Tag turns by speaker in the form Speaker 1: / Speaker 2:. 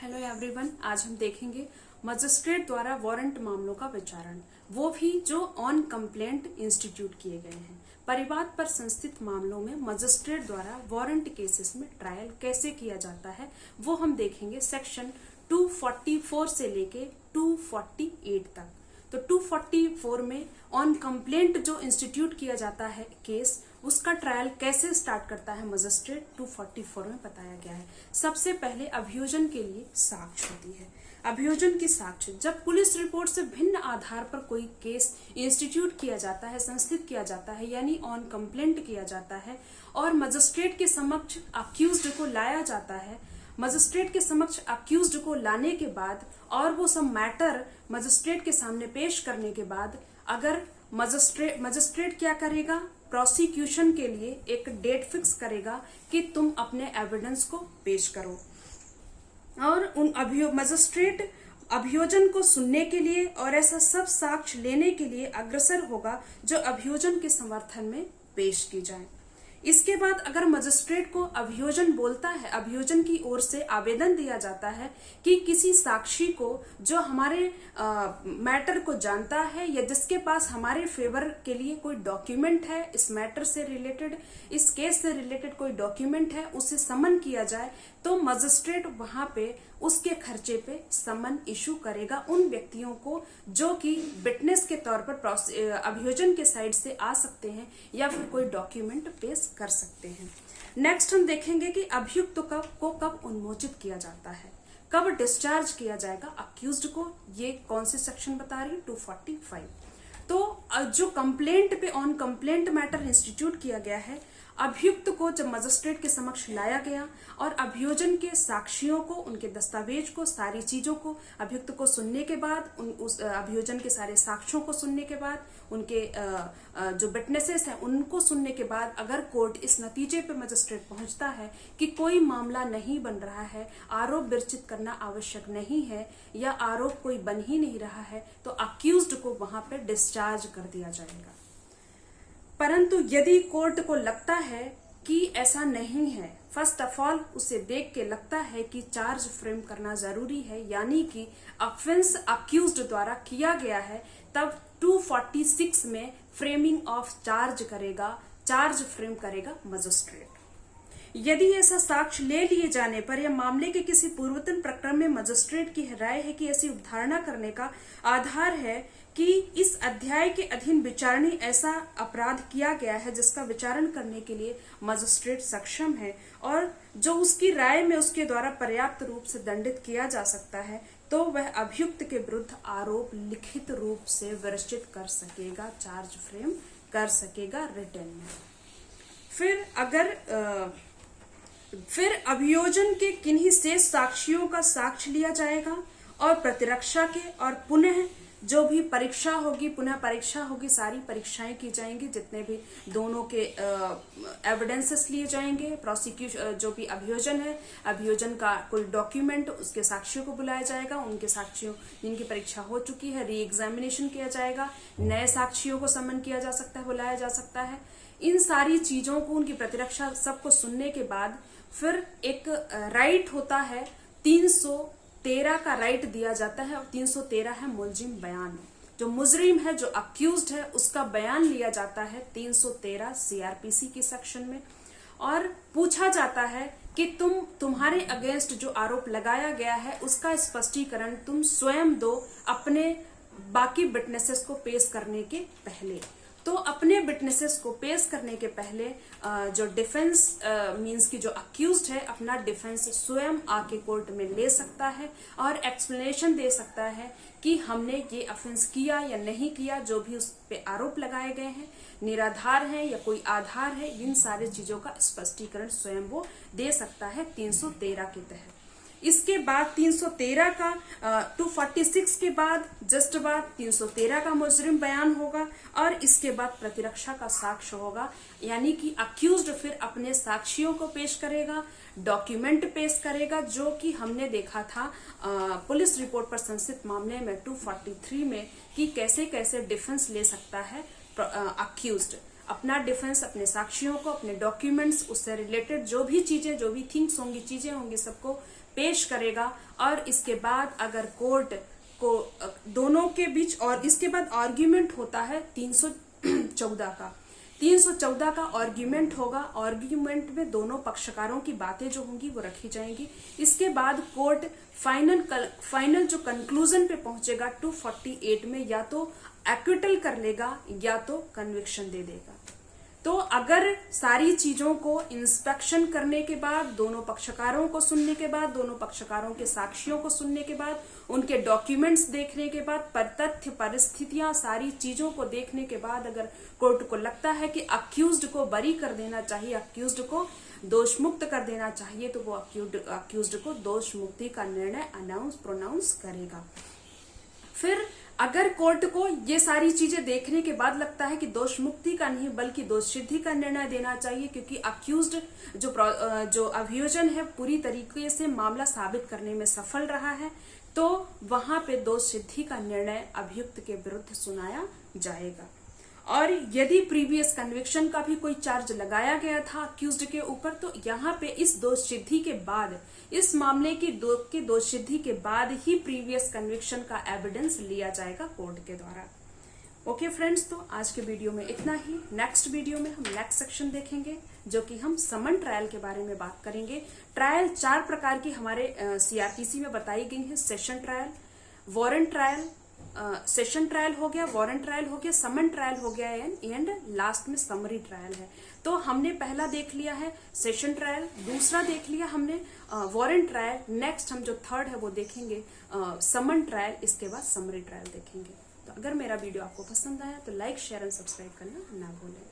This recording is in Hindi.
Speaker 1: हेलो एवरीवन, आज हम देखेंगे मजिस्ट्रेट द्वारा वारंट मामलों का विचारण, वो भी जो ऑन कंप्लेंट इंस्टीट्यूट किए गए हैं। परिवाद पर संस्थित मामलों में मजिस्ट्रेट द्वारा वारंट केसेस में ट्रायल कैसे किया जाता है वो हम देखेंगे सेक्शन 244 से लेके 248 तक। तो 244 में ऑन कंप्लेंट जो इंस्टीट्यूट किया जाता है केस, उसका ट्रायल कैसे स्टार्ट करता है मजिस्ट्रेट 244 में बताया गया है। सबसे पहले अभियोजन के लिए साक्ष्य होती है। अभियोजन की साक्ष्य जब पुलिस रिपोर्ट से भिन्न आधार पर कोई केस इंस्टीट्यूट किया जाता है, संस्थित किया जाता है, यानी ऑन कंप्लेंट किया जाता है और मजिस्ट्रेट के समक्ष अक्यूज्ड को लाया जाता है। मजिस्ट्रेट के समक्ष अक्यूज्ड को लाने के बाद और वो सब मैटर मजिस्ट्रेट के सामने पेश करने के बाद अगर मजिस्ट्रेट क्या करेगा, प्रोसिक्यूशन के लिए एक डेट फिक्स करेगा कि तुम अपने एविडेंस को पेश करो और उन मजिस्ट्रेट अभियोजन को सुनने के लिए और ऐसा सब साक्ष्य लेने के लिए अग्रसर होगा जो अभियोजन के समर्थन में पेश की जाए। इसके बाद अगर मजिस्ट्रेट को अभियोजन बोलता है, अभियोजन की ओर से आवेदन दिया जाता है कि किसी साक्षी को जो हमारे मैटर को जानता है या जिसके पास हमारे फेवर के लिए कोई डॉक्यूमेंट है, इस मैटर से रिलेटेड, इस केस से रिलेटेड कोई डॉक्यूमेंट है, उसे समन किया जाए, तो मजिस्ट्रेट वहां पे उसके खर्चे पे समन इशू करेगा उन व्यक्तियों को जो कि विटनेस के तौर पर अभियोजन के साइड से आ सकते हैं या फिर कोई डॉक्यूमेंट पेश कर सकते हैं। नेक्स्ट हम देखेंगे कि अभियुक्त को कब उन्मोचित किया जाता है, कब डिस्चार्ज किया जाएगा अक्यूज्ड को। ये कौन से सेक्शन बता रही है, 245। तो जो कंप्लेंट पे ऑन कंप्लेंट मैटर इंस्टीट्यूट किया गया है, अभियुक्त को जब मजिस्ट्रेट के समक्ष लाया गया और अभियोजन के साक्षियों को, उनके दस्तावेज को, सारी चीजों को अभियुक्त को सुनने के बाद, उस अभियोजन के सारे साक्ष्यों को सुनने के बाद, उनके जो विटनेसेस हैं उनको सुनने के बाद अगर कोर्ट इस नतीजे पे मजिस्ट्रेट पहुंचता है कि कोई मामला नहीं बन रहा है, आरोप विरचित करना आवश्यक नहीं है या आरोप कोई बन ही नहीं रहा है, तो अक्यूज्ड को वहां पे डिस्चार्ज कर दिया जाएगा। परंतु यदि कोर्ट को लगता है कि ऐसा नहीं है, फर्स्ट ऑफ ऑल उसे देख के लगता है कि चार्ज फ्रेम करना जरूरी है, यानी कि ऑफेंस अक्यूज्ड द्वारा किया गया है, तब 246 में फ्रेमिंग ऑफ चार्ज करेगा, चार्ज फ्रेम करेगा मजिस्ट्रेट। यदि ऐसा साक्ष्य ले लिए जाने पर या मामले के किसी पूर्वतन प्रकरण में मजिस्ट्रेट की राय है कि ऐसी उपधारणा करने का आधार है कि इस अध्याय के अधीन विचारणीय ऐसा अपराध किया गया है जिसका विचारण करने के लिए मजिस्ट्रेट सक्षम है और जो उसकी राय में उसके द्वारा पर्याप्त रूप से दंडित किया जा सकता है, तो वह अभियुक्त के विरुद्ध आरोप लिखित रूप से विरचित कर सकेगा, चार्ज फ्रेम कर सकेगा रिटन में। फिर अभियोजन के किन्हीं शेष साक्षियों का साक्ष्य लिया जाएगा और प्रतिरक्षा के और पुनः जो भी परीक्षा होगी, पुनः परीक्षा होगी, सारी परीक्षाएं की जाएंगी, जितने भी दोनों के एविडेंसेस लिए जाएंगे, प्रोसिक्यूशन जो भी अभियोजन है, अभियोजन का कोई डॉक्यूमेंट, उसके साक्षियों को बुलाया जाएगा, उनके साक्षियों जिनकी परीक्षा हो चुकी है री एग्जामिनेशन किया जाएगा, नए साक्षियों को समन किया जा सकता है, बुलाया जा सकता है। इन सारी चीजों को, उनकी प्रतिरक्षा सबको सुनने के बाद फिर एक राइट होता है, 313 का राइट दिया जाता है और 313 है मुलजिम बयान। जो मुजरिम है, जो अक्यूज्ड है, उसका बयान लिया जाता है 313 सीआरपीसी की सेक्शन में और पूछा जाता है कि तुम्हारे अगेंस्ट जो आरोप लगाया गया है उसका स्पष्टीकरण तुम स्वयं दो अपने बाकी विटनेसेस को पेश करने के पहले। तो अपने विटनेसेस को पेश करने के पहले जो डिफेंस मींस की जो अक्यूज्ड है अपना डिफेंस स्वयं आके कोर्ट में ले सकता है और एक्सप्लेनेशन दे सकता है कि हमने ये ऑफेंस किया या नहीं किया, जो भी उस पे आरोप लगाए गए हैं निराधार है या कोई आधार है, इन सारी चीजों का स्पष्टीकरण स्वयं वो दे सकता है 313 के तहत। इसके बाद 313 का 246 के बाद जस्ट बाद 313 का मुजरिम बयान होगा और इसके बाद प्रतिरक्षा का साक्ष्य होगा, यानी कि अक्यूज्ड फिर अपने साक्षियों को पेश करेगा, डॉक्यूमेंट पेश करेगा, जो कि हमने देखा था पुलिस रिपोर्ट पर संस्थित मामले में 243 में कि कैसे कैसे डिफेंस ले सकता है अक्यूज्ड। अपना डिफेंस, अपने साक्षियों को, अपने डॉक्यूमेंट्स, उससे रिलेटेड जो भी चीजें, जो भी थिंग्स होंगी, चीजें होंगी, सबको पेश करेगा और इसके बाद अगर कोर्ट को दोनों के बीच, और इसके बाद आर्ग्यूमेंट होता है 314 का 314 का आर्ग्यूमेंट होगा। आर्ग्यूमेंट में दोनों पक्षकारों की बातें जो होंगी वो रखी जाएंगी। इसके बाद कोर्ट फाइनल जो कंक्लूजन पे पहुंचेगा 248 में या तो एक्विटल कर लेगा या तो कन्विक्शन दे देगा। तो अगर सारी चीजों को इंस्पेक्शन करने के बाद, दोनों पक्षकारों को सुनने के बाद, दोनों पक्षकारों के साक्षियों को सुनने के बाद, उनके डॉक्यूमेंट्स देखने के बाद, तथ्य परिस्थितियां सारी चीजों को देखने के बाद अगर कोर्ट को लगता है कि अक्यूज्ड को बरी कर देना चाहिए, अक्यूज्ड को दोष मुक्त कर देना चाहिए, तो वो अक्यूज्ड को दोष मुक्ति का निर्णय प्रोनाउंस करेगा। फिर अगर कोर्ट को ये सारी चीजें देखने के बाद लगता है कि दोष मुक्ति का नहीं बल्कि दोष सिद्धि का निर्णय देना चाहिए, क्योंकि अक्यूज्ड जो अभियोजन है पूरी तरीके से मामला साबित करने में सफल रहा है, तो वहां पे दोष सिद्धि का निर्णय अभियुक्त के विरुद्ध सुनाया जाएगा। और यदि प्रीवियस कन्विक्शन का भी कोई चार्ज लगाया गया था अक्यूज्ड के ऊपर, तो यहाँ पे इस दोष सिद्धि के बाद, इस मामले की दोष सिद्धि के बाद ही प्रीवियस कन्विक्शन का एविडेंस लिया जाएगा कोर्ट के द्वारा। ओके फ्रेंड्स, तो आज के वीडियो में इतना ही। नेक्स्ट वीडियो में हम नेक्स्ट सेक्शन देखेंगे, जो कि हम समन ट्रायल के बारे में बात करेंगे। ट्रायल 4 प्रकार की हमारे सीआरपीसी में बताई गई है। Session trial, warrant trial, session trial हो गया, वारंट ट्रायल हो गया, समन ट्रायल हो गया, एंड लास्ट में समरी ट्रायल है। तो हमने पहला देख लिया है सेशन ट्रायल, दूसरा देख लिया हमने वारंट ट्रायल, नेक्स्ट हम जो थर्ड है वो देखेंगे समन ट्रायल, इसके बाद समरी ट्रायल देखेंगे। तो अगर मेरा वीडियो आपको पसंद आया तो लाइक, शेयर एंड सब्सक्राइब करना ना भूलें।